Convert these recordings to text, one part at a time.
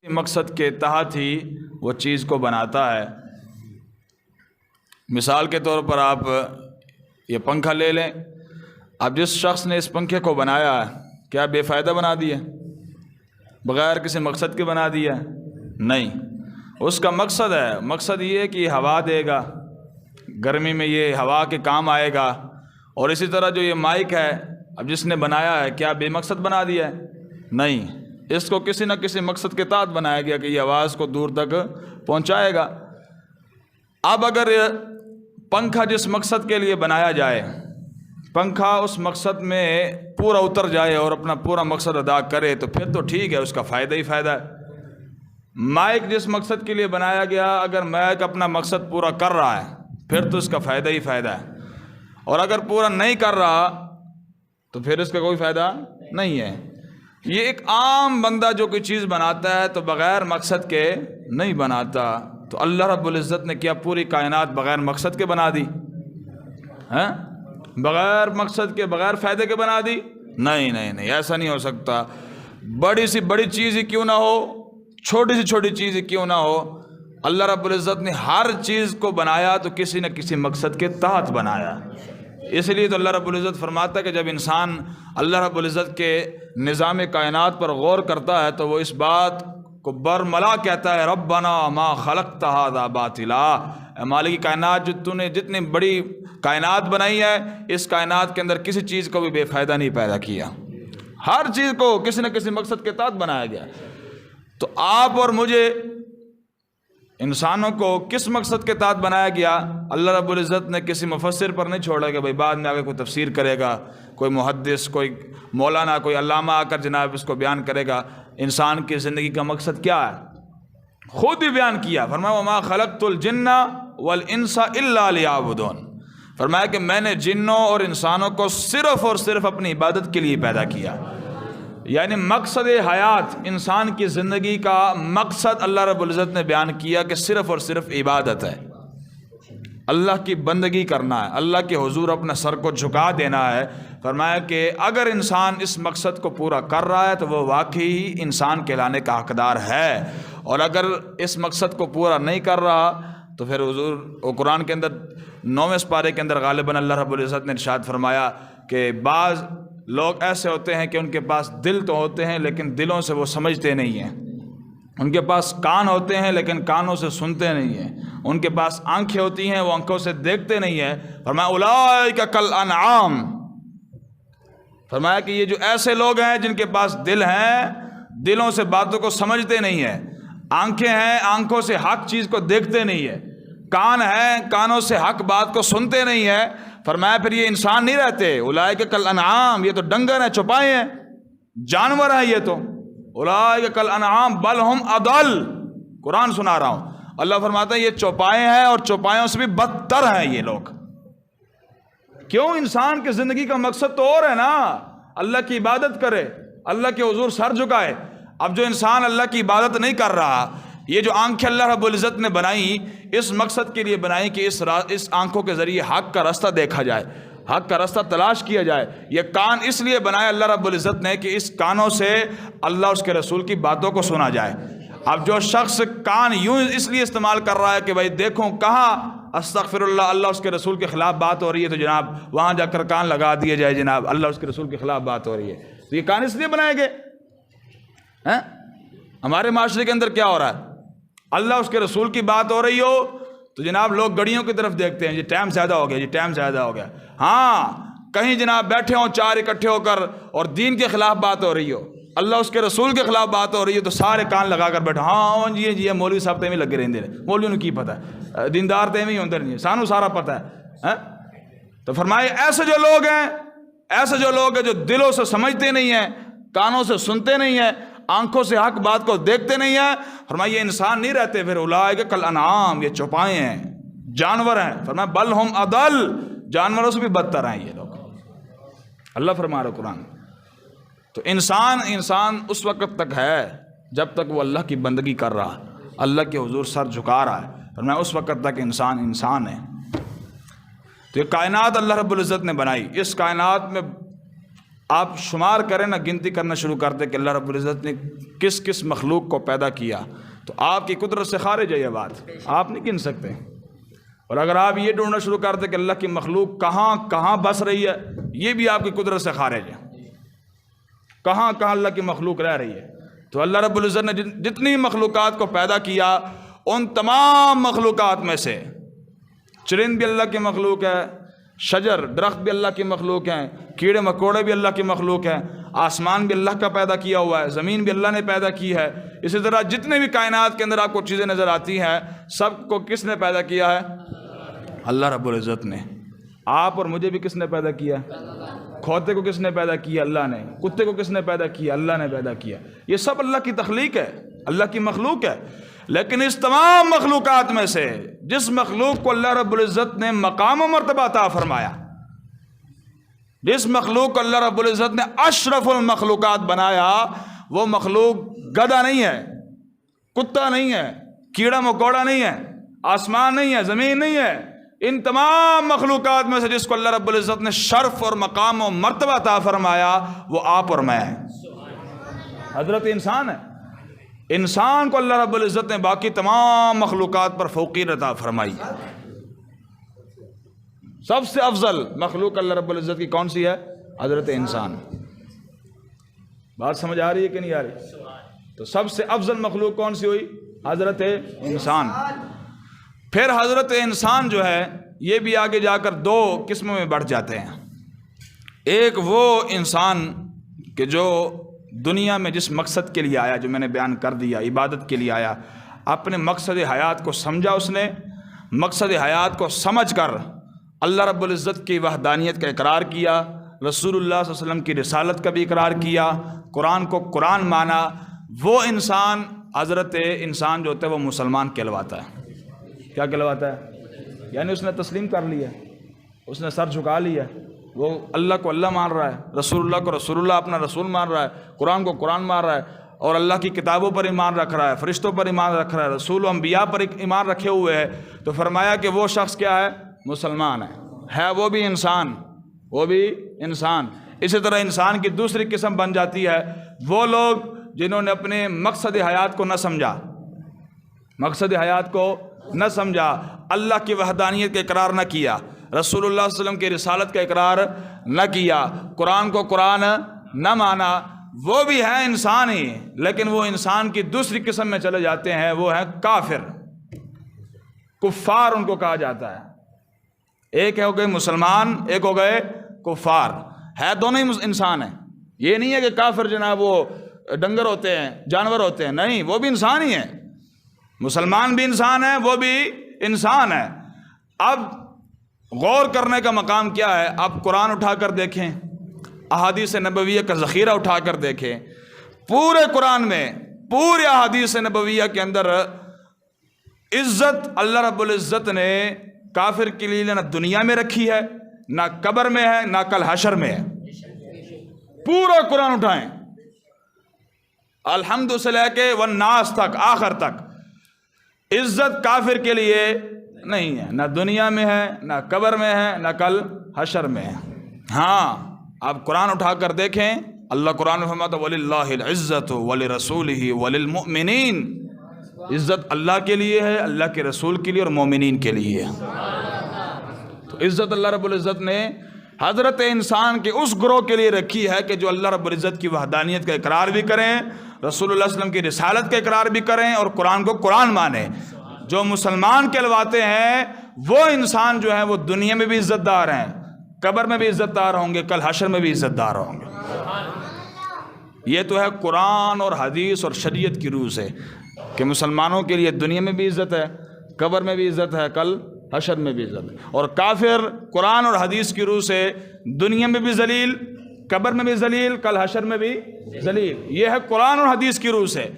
مقصد کے تحت ہی وہ چیز کو بناتا ہے۔ مثال کے طور پر آپ یہ پنکھا لے لیں، اب جس شخص نے اس پنکھے کو بنایا ہے کیا بے فائدہ بنا دیا؟ بغیر کسی مقصد کے بنا دیا؟ نہیں، اس کا مقصد ہے، مقصد یہ ہے کہ یہ ہوا دے گا، گرمی میں یہ ہوا کے کام آئے گا۔ اور اسی طرح جو یہ مائک ہے، اب جس نے بنایا ہے کیا بے مقصد بنا دیا ہے؟ نہیں، اس کو کسی نہ کسی مقصد کے تحت بنایا گیا کہ یہ آواز کو دور تک پہنچائے گا۔ اب اگر پنکھا جس مقصد کے لیے بنایا جائے، پنکھا اس مقصد میں پورا اتر جائے اور اپنا پورا مقصد ادا کرے تو پھر تو ٹھیک ہے، اس کا فائدہ ہی فائدہ ہے۔ مائک جس مقصد کے لیے بنایا گیا، اگر مائک اپنا مقصد پورا کر رہا ہے پھر تو اس کا فائدہ ہی فائدہ ہے، اور اگر پورا نہیں کر رہا تو پھر اس کا کوئی فائدہ نہیں ہے۔ یہ ایک عام بندہ جو کوئی چیز بناتا ہے تو بغیر مقصد کے نہیں بناتا، تو اللہ رب العزت نے کیا پوری کائنات بغیر مقصد کے بنا دی؟ بغیر مقصد کے، بغیر فائدے کے بنا دی؟ نہیں نہیں نہیں، ایسا نہیں ہو سکتا۔ بڑی سی بڑی چیز ہی کیوں نہ ہو، چھوٹی سی چھوٹی چیز ہی کیوں نہ ہو، اللہ رب العزت نے ہر چیز کو بنایا تو کسی نہ کسی مقصد کے تحت بنایا۔ اس لیے تو اللہ رب العزت فرماتا ہے کہ جب انسان اللہ رب العزت کے نظام کائنات پر غور کرتا ہے تو وہ اس بات کو برملا کہتا ہے، ربنا ما خلقت ھذا باطلا، اے مالک کائنات، جو تو نے جتنی بڑی کائنات بنائی ہے، اس کائنات کے اندر کسی چیز کو بھی بے فائدہ نہیں پیدا کیا، ہر چیز کو کسی نہ کسی مقصد کے تحت بنایا گیا۔ تو آپ اور مجھے، انسانوں کو کس مقصد کے تحت بنایا گیا؟ اللہ رب العزت نے کسی مفسر پر نہیں چھوڑا کہ بھئی بعد میں آگے کوئی تفسیر کرے گا، کوئی محدث، کوئی مولانا، کوئی علامہ آ کر جناب اس کو بیان کرے گا۔ انسان کی زندگی کا مقصد کیا ہے خود ہی بیان کیا، فرمایا وما خلقت الجن والانس الا لیعبدون، فرمایا کہ میں نے جنوں اور انسانوں کو صرف اور صرف اپنی عبادت کے لیے پیدا کیا۔ یعنی مقصد حیات، انسان کی زندگی کا مقصد اللہ رب العزت نے بیان کیا کہ صرف اور صرف عبادت ہے، اللہ کی بندگی کرنا ہے، اللہ کے حضور اپنا سر کو جھکا دینا ہے۔ فرمایا کہ اگر انسان اس مقصد کو پورا کر رہا ہے تو وہ واقعی انسان کہلانے کا حقدار ہے، اور اگر اس مقصد کو پورا نہیں کر رہا تو پھر حضور قرآن کے اندر 9ویں سپارے کے اندر غالباً اللہ رب العزت نے ارشاد فرمایا کہ بعض لوگ ایسے ہوتے ہیں کہ ان کے پاس دل تو ہوتے ہیں لیکن دلوں سے وہ سمجھتے نہیں ہیں، ان کے پاس کان ہوتے ہیں لیکن کانوں سے سنتے نہیں ہیں، ان کے پاس آنکھیں ہوتی ہیں وہ آنکھوں سے دیکھتے نہیں ہیں۔ فرمایا اولئک کالانعام، فرمایا کہ یہ جو ایسے لوگ ہیں جن کے پاس دل ہیں، دلوں سے باتوں کو سمجھتے نہیں ہیں، آنکھیں ہیں، آنکھوں سے حق چیز کو دیکھتے نہیں ہیں، کان ہیں، کانوں سے حق بات کو سنتے نہیں ہیں، فرمایا پھر یہ انسان نہیں رہتے۔ اولئک کالانعام، یہ تو ڈنگر ہیں، چوپائے ہیں، جانور ہیں، یہ تو اولئک کالانعام بل ہم اضل، قرآن سنا رہا ہوں، اللہ فرماتا ہے یہ چوپائے ہیں اور چوپایوں سے بھی بدتر ہیں یہ لوگ۔ کیوں؟ انسان کی زندگی کا مقصد تو اور ہے نا، اللہ کی عبادت کرے، اللہ کے حضور سر جھکائے۔ اب جو انسان اللہ کی عبادت نہیں کر رہا، یہ جو آنکھیں اللہ رب العزت نے بنائی اس مقصد کے لیے بنائی کہ اس آنکھوں کے ذریعے حق کا راستہ دیکھا جائے، حق کا راستہ تلاش کیا جائے۔ یہ کان اس لیے بنایا اللہ رب العزت نے کہ اس کانوں سے اللہ اس کے رسول کی باتوں کو سنا جائے۔ اب جو شخص کان یوں اس لیے استعمال کر رہا ہے کہ بھائی دیکھوں کہاں استغفر اللہ، اللہ اس کے رسول کے خلاف بات ہو رہی ہے تو جناب وہاں جا کر کان لگا دیے جائے، جناب اللہ اس کے رسول کے خلاف بات ہو رہی ہے، تو یہ کان اس لیے بنائے گئے۔ ہمارے معاشرے کے اندر کیا ہو رہا ہے؟ اللہ اس کے رسول کی بات ہو رہی ہو تو جناب لوگ گھڑیوں کی طرف دیکھتے ہیں، جی ٹائم زیادہ ہو گیا، جی ٹائم زیادہ ہو گیا۔ ہاں، کہیں جناب بیٹھے ہوں چار اکٹھے ہو کر اور دین کے خلاف بات ہو رہی ہو، اللہ اس کے رسول کے خلاف بات ہو رہی ہے تو سارے کان لگا کر بیٹھے، ہاں جی جی مولوی صاحب تیویں لگے رہتے ہیں، مولویوں نے کی پتہ ہے، دیندار تیویں اندر نہیں ہے، سانو سارا پتہ ہے۔ تو فرمائے ایسے جو لوگ ہیں، ایسے جو لوگ ہیں جو دلوں سے سمجھتے نہیں ہیں، کانوں سے سنتے نہیں ہیں، آنکھوں سے حق بات کو دیکھتے نہیں ہیں، فرمایا یہ انسان نہیں رہتے، پھر اولئک کالانعام، یہ چوپائے ہیں، جانور ہیں۔ فرمایا بل ہم اضل، جانوروں سے بھی بدتر ہیں یہ لوگ، اللہ فرما رہا قرآن۔ تو انسان اس وقت تک ہے جب تک وہ اللہ کی بندگی کر رہا، اللہ کے حضور سر جھکا رہا ہے، فرمایا اس وقت تک انسان ہے۔ تو یہ کائنات اللہ رب العزت نے بنائی، اس کائنات میں آپ شمار کریں نا، گنتی کرنا شروع کر دیں کہ اللہ رب العزت نے کس کس مخلوق کو پیدا کیا، تو آپ کی قدرت سے خارج ہے یہ بات، آپ نہیں گن سکتے۔ اور اگر آپ یہ ڈھونڈنا شروع کر دیں کہ اللہ کی مخلوق کہاں کہاں بس رہی ہے، یہ بھی آپ کی قدرت سے خارج ہے، کہاں کہاں اللہ کی مخلوق رہ رہی ہے۔ تو اللہ رب العزت نے جتنی مخلوقات کو پیدا کیا، ان تمام مخلوقات میں سے چرند بھی اللہ کی مخلوق ہے، شجر درخت بھی اللہ کی مخلوق ہیں، کیڑے مکوڑے بھی اللہ کی مخلوق ہیں، آسمان بھی اللہ کا پیدا کیا ہوا ہے، زمین بھی اللہ نے پیدا کی ہے۔ اسی طرح جتنے بھی کائنات کے اندر آپ کو چیزیں نظر آتی ہیں، سب کو کس نے پیدا کیا ہے؟ اللہ رب العزت نے۔ آپ اور مجھے بھی کس نے پیدا کیا؟ کھوتے کو کس نے پیدا کیا؟ اللہ نے۔ کتے کو کس نے پیدا کیا؟ اللہ نے پیدا کیا۔ یہ سب اللہ کی تخلیق ہے، اللہ کی مخلوق ہے۔ لیکن اس تمام مخلوقات میں سے جس مخلوق کو اللہ رب العزت نے مقام و مرتبہ عطا فرمایا، جس مخلوق کو اللہ رب العزت نے اشرف المخلوقات بنایا، وہ مخلوق گدھا نہیں ہے، کتا نہیں ہے، کیڑا مکوڑا نہیں ہے، آسمان نہیں ہے، زمین نہیں ہے۔ ان تمام مخلوقات میں سے جس کو اللہ رب العزت نے شرف اور مقام و مرتبہ عطا فرمایا، وہ آپ اور میں ہیں۔ حضرت انسان ہے۔ انسان کو اللہ رب العزت نے باقی تمام مخلوقات پر فوقیت عطا فرمائی۔ سب سے افضل مخلوق اللہ رب العزت کی کون سی ہے؟ حضرت انسان۔ بات سمجھ آ رہی ہے کہ نہیں آ رہی؟ تو سب سے افضل مخلوق کون سی ہوئی؟ حضرت انسان۔ پھر حضرت انسان جو ہے یہ بھی آگے جا کر دو قسموں میں بڑھ جاتے ہیں۔ ایک وہ انسان کہ جو دنیا میں جس مقصد کے لیے آیا، جو میں نے بیان کر دیا، عبادت کے لیے آیا، اپنے مقصد حیات کو سمجھا، اس نے مقصد حیات کو سمجھ کر اللہ رب العزت کی وحدانیت کا اقرار کیا، رسول اللہ صلی اللہ علیہ وسلم کی رسالت کا بھی اقرار کیا، قرآن کو قرآن مانا، وہ انسان حضرت انسان جو ہوتا ہے وہ مسلمان کہلواتا ہے۔ کیا کہلواتا ہے؟ یعنی اس نے تسلیم کر لیا، اس نے سر جھکا لیا، وہ اللہ کو اللہ مان رہا ہے، رسول اللہ کو رسول اللہ اپنا رسول مان رہا ہے، قرآن کو قرآن مان رہا ہے، اور اللہ کی کتابوں پر ایمان رکھ رہا ہے، فرشتوں پر ایمان رکھ رہا ہے، رسول و انبیاء پر ایمان رکھے ہوئے ہے۔ تو فرمایا کہ وہ شخص کیا ہے؟ مسلمان ہے وہ بھی انسان، وہ بھی انسان۔ اسی طرح انسان کی دوسری قسم بن جاتی ہے وہ لوگ جنہوں نے اپنے مقصد حیات کو نہ سمجھا، مقصد حیات کو نہ سمجھا، اللہ کی وحدانیت کا اقرار نہ کیا، رسول اللہ صلی اللہ علیہ وسلم کی رسالت کا اقرار نہ کیا، قرآن کو قرآن نہ مانا، وہ بھی ہے انسان ہی، لیکن وہ انسان کی دوسری قسم میں چلے جاتے ہیں، وہ ہے کافر، کفار ان کو کہا جاتا ہے۔ ایک ہو گئے مسلمان، ایک ہو گئے کفار، ہے دونوں ہی انسان ہیں۔ یہ نہیں ہے کہ کافر جناب وہ ڈنگر ہوتے ہیں، جانور ہوتے ہیں، نہیں، وہ بھی انسان ہی ہیں۔ مسلمان بھی انسان ہے، وہ بھی انسان ہے۔ اب غور کرنے کا مقام کیا ہے؟ آپ قرآن اٹھا کر دیکھیں، احادیث نبویہ کا ذخیرہ اٹھا کر دیکھیں، پورے قرآن میں، پورے احادیث نبویہ کے اندر عزت اللہ رب العزت نے کافر کے لیے نہ دنیا میں رکھی ہے، نہ قبر میں ہے، نہ کل حشر میں ہے۔ پورا قرآن اٹھائیں، الحمد سے لے کے والناس تک، آخر تک، عزت کافر کے لیے نہیں ہے، نہ دنیا میں ہے، نہ قبر میں ہے، نہ کل حشر میں ہے۔ ہاں، آپ قرآن اٹھا کر دیکھیں، اللہ قرآن میں فرماتا ہے وَلِلَّهِ الْعِزَّةُ وَلِرَسُولِهِ وَلِلْمُؤْمِنِينَ، عزت اللہ کے لیے ہے، اللہ کے رسول کے لیے اور مومنین کے لیے ہے۔ تو عزت اللہ رب العزت نے حضرت انسان کے اس گروہ کے لیے رکھی ہے کہ جو اللہ رب العزت کی وحدانیت کا اقرار بھی کریں، رسول اللہ صلی اللہ علیہ وسلم کی رسالت کا اقرار بھی کریں، اور قرآن کو قرآن مانیں۔ جو مسلمان کہلواتے ہیں وہ انسان جو ہیں وہ دنیا میں بھی عزت دار ہیں، قبر میں بھی عزت دار ہوں گے، کل حشر میں بھی عزت دار ہوں گے۔ یہ تو ہے قرآن اور حدیث اور شریعت کی روح سے کہ مسلمانوں کے لیے دنیا میں بھی عزت ہے، قبر میں بھی عزت ہے، کل حشر میں بھی عزت ہے۔ اور کافر قرآن اور حدیث کی روح سے دنیا میں بھی ذلیل، قبر میں بھی ذلیل، کل حشر میں بھی ذلیل۔ یہ ہے قرآن اور حدیث کی روح سے۔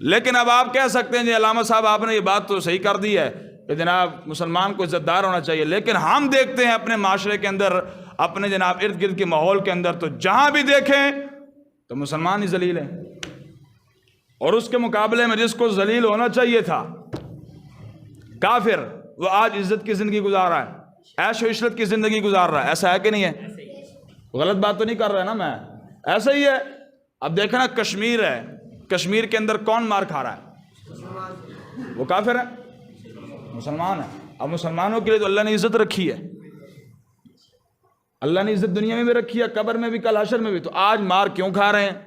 لیکن اب آپ کہہ سکتے ہیں جی علامہ صاحب آپ نے یہ بات تو صحیح کر دی ہے کہ جناب مسلمان کو عزت دار ہونا چاہیے، لیکن ہم دیکھتے ہیں اپنے معاشرے کے اندر، اپنے جناب ارد گرد کے ماحول کے اندر، تو جہاں بھی دیکھیں تو مسلمان ہی ذلیل ہیں، اور اس کے مقابلے میں جس کو ذلیل ہونا چاہیے تھا کافر، وہ آج عزت کی زندگی گزار رہا ہے، عیش و عشرت کی زندگی گزار رہا ہے۔ ایسا ہے کہ نہیں ہے؟ غلط بات تو نہیں کر رہا ہے نا میں؟ ایسا ہی ہے. اب دیکھنا کشمیر ہے، کشمیر کے اندر کون مار کھا رہا ہے؟ وہ کافر ہے، مسلمان ہے. اب مسلمانوں کے لیے تو اللہ نے عزت رکھی ہے، اللہ نے عزت دنیا میں بھی رکھی ہے، قبر میں بھی، کل حشر میں بھی. تو آج مار کیوں کھا رہے ہیں؟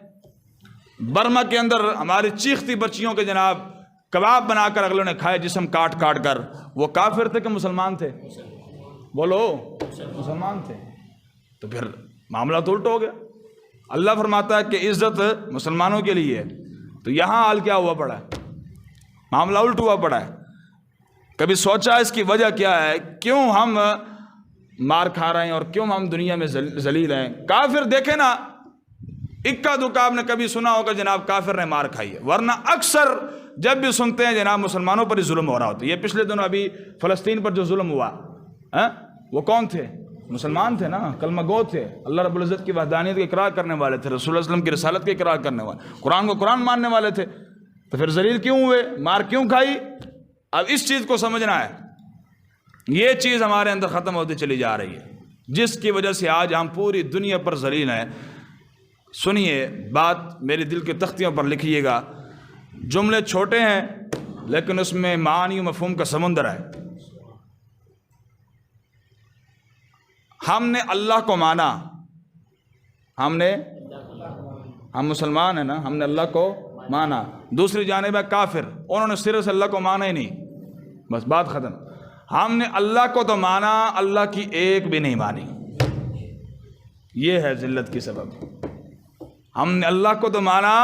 برما کے اندر ہماری چیختی بچیوں کے جناب کباب بنا کر اگلوں نے کھائے، جسم کاٹ کاٹ کر. وہ کافر تھے کہ مسلمان تھے؟ بولو، مسلمان تھے. تو پھر معاملہ تو الٹ ہو گیا. اللہ فرماتا ہے کہ عزت مسلمانوں کے لیے ہے، تو یہاں حال کیا ہوا پڑا ہے؟ معاملہ الٹ ہوا پڑا ہے. کبھی سوچا اس کی وجہ کیا ہے؟ کیوں ہم مار کھا رہے ہیں اور کیوں ہم دنیا میں ذلیل ہیں؟ کافر دیکھیں نا، اکا دکا آپ نے کبھی سنا ہوگا جناب کافر نے مار کھائی ہے، ورنہ اکثر جب بھی سنتے ہیں جناب مسلمانوں پر ہی ظلم ہو رہا ہوتا ہے. یہ پچھلے دنوں ابھی فلسطین پر جو ظلم ہوا، وہ کون تھے؟ مسلمان تھے نا، کلمہ گو تھے، اللہ رب العزت کی وحدانیت کا اقرار کرنے والے تھے، رسول اللہ علیہ وسلم کی رسالت کا اقرار کرنے والے، قرآن کو قرآن ماننے والے تھے. تو پھر ذلیل کیوں ہوئے؟ مار کیوں کھائی؟ اب اس چیز کو سمجھنا ہے. یہ چیز ہمارے اندر ختم ہوتی چلی جا رہی ہے، جس کی وجہ سے آج ہم پوری دنیا پر ذلیل ہیں. سنیے بات، میرے دل کی تختیوں پر لکھیے گا. جملے چھوٹے ہیں لیکن اس میں معانی و مفہوم کا سمندر ہے. ہم نے اللہ کو مانا، ہم مسلمان ہیں نا، ہم نے اللہ کو مانا. دوسری جانب ہے کافر، انہوں نے صرف اللہ کو مانا ہی نہیں، بس بات ختم. ہم نے اللہ کو تو مانا، اللہ کی ایک بھی نہیں مانی. یہ ہے ذلت کی سبب. ہم نے اللہ کو تو مانا،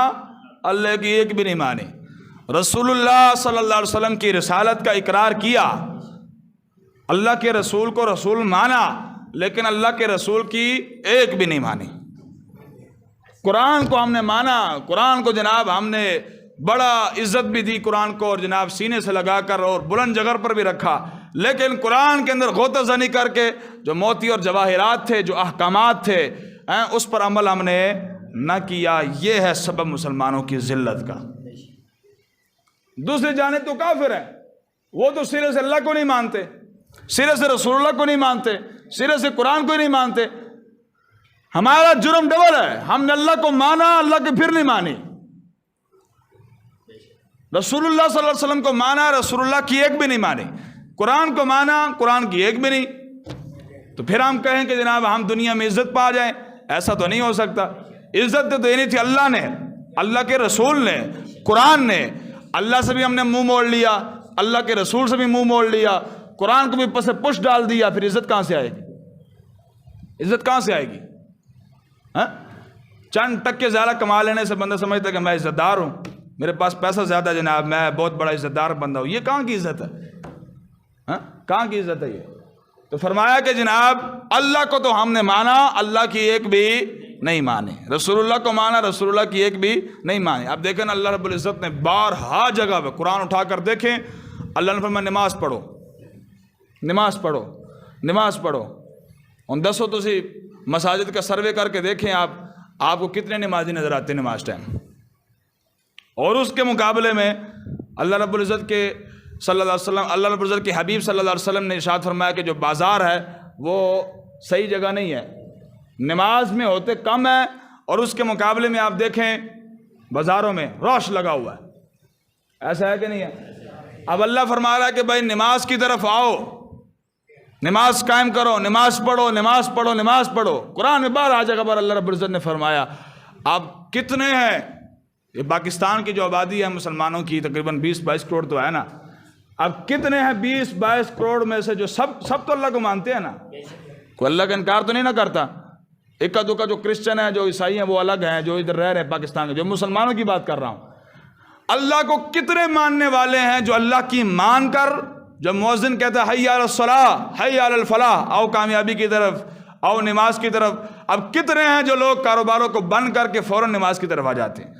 اللہ کی ایک بھی نہیں مانی. رسول اللہ صلی اللہ علیہ وسلم کی رسالت کا اقرار کیا، اللہ کے رسول کو رسول مانا، لیکن اللہ کے رسول کی ایک بھی نہیں مانی. قرآن کو ہم نے مانا، قرآن کو جناب ہم نے بڑا عزت بھی دی قرآن کو، اور جناب سینے سے لگا کر اور بلند جگہ پر بھی رکھا، لیکن قرآن کے اندر غوطہ زنی کر کے جو موتی اور جواہرات تھے، جو احکامات تھے، اس پر عمل ہم نے نہ کیا. یہ ہے سبب مسلمانوں کی ذلت کا. دوسری جانب تو کافر ہیں، وہ تو سرے سے اللہ کو نہیں مانتے، سرے سے رسول اللہ کو نہیں مانتے، سرے سے قرآن کو نہیں مانتے. ہمارا جرم ڈبل ہے، ہم نے اللہ کو مانا، اللہ کی پھر نہیں مانی. رسول اللہ صلی اللہ علیہ وسلم کو مانا، رسول اللہ کی ایک بھی نہیں مانی. قرآن کو مانا، قرآن کی ایک بھی نہیں. تو پھر ہم کہیں کہ جناب ہم دنیا میں عزت پا جائیں، ایسا تو نہیں ہو سکتا. عزت تو دینی تھی اللہ نے، اللہ کے رسول نے، قرآن نے. اللہ سے بھی ہم نے منہ موڑ لیا، اللہ کے رسول سے بھی منہ موڑ لیا، قرآن کو بھی پس پش ڈال دیا. پھر عزت کہاں سے آئے گی؟ عزت کہاں سے آئے گی؟ چند ٹکے زیادہ کما لینے سے بندہ سمجھتا ہے کہ میں عزت دار ہوں، میرے پاس پیسہ زیادہ جناب، میں بہت بڑا عزت دار بندہ ہوں. یہ کہاں کی عزت ہے؟ کہاں کی عزت ہے یہ؟ تو فرمایا کہ جناب اللہ کو تو ہم نے مانا، اللہ کی ایک بھی نہیں مانی. رسول اللہ کو مانا، رسول اللہ کی ایک بھی نہیں مانی. اب دیکھیں نا، اللہ رب العزت نے بارہا جگہ پہ قرآن اٹھا کر دیکھیں، اللہ نے فرمایا نماز پڑھو، نماز پڑھو، نماز پڑھو. ان 10 تو سی مساجد کا سروے کر کے دیکھیں آپ کو کتنے نمازی نظر آتے ہیں نماز ٹائم. اور اس کے مقابلے میں اللہ رب العزت کے صلی اللہ علیہ وسلم، اللہ رب العزت کے حبیب صلی اللہ علیہ وسلم نے ارشاد فرمایا کہ جو بازار ہے وہ صحیح جگہ نہیں ہے، نماز میں ہوتے کم ہے، اور اس کے مقابلے میں آپ دیکھیں بازاروں میں روش لگا ہوا ہے. ایسا ہے کہ نہیں ہے؟ اب اللہ فرما رہا ہے کہ بھائی نماز کی طرف آؤ، نماز قائم کرو، نماز پڑھو، نماز پڑھو، نماز پڑھو. قرآن میں بارہا جگہ پر اللہ رب العزت نے فرمایا. اب کتنے ہیں؟ یہ پاکستان کی جو آبادی ہے مسلمانوں کی تقریباً 20-22 کروڑ تو ہے نا. اب کتنے ہیں 20-22 کروڑ میں سے جو سب تو اللہ کو مانتے ہیں نا؟ کوئی اللہ کا انکار تو نہیں نہ کرتا. اکا دکا جو کرسچن ہیں، جو عیسائی ہیں، وہ الگ ہیں، جو ادھر رہ رہے ہیں پاکستان کے. جو مسلمانوں کی بات کر رہا ہوں، اللہ کو کتنے ماننے والے ہیں جو اللہ کی مان کر، جب مؤذن کہتا ہے حی علی الصلاۃ، حی علی الفلاح، آؤ کامیابی کی طرف، آؤ نماز کی طرف. اب کتنے ہیں جو لوگ کاروباروں کو بند کر کے فوراً نماز کی طرف آ جاتے ہیں؟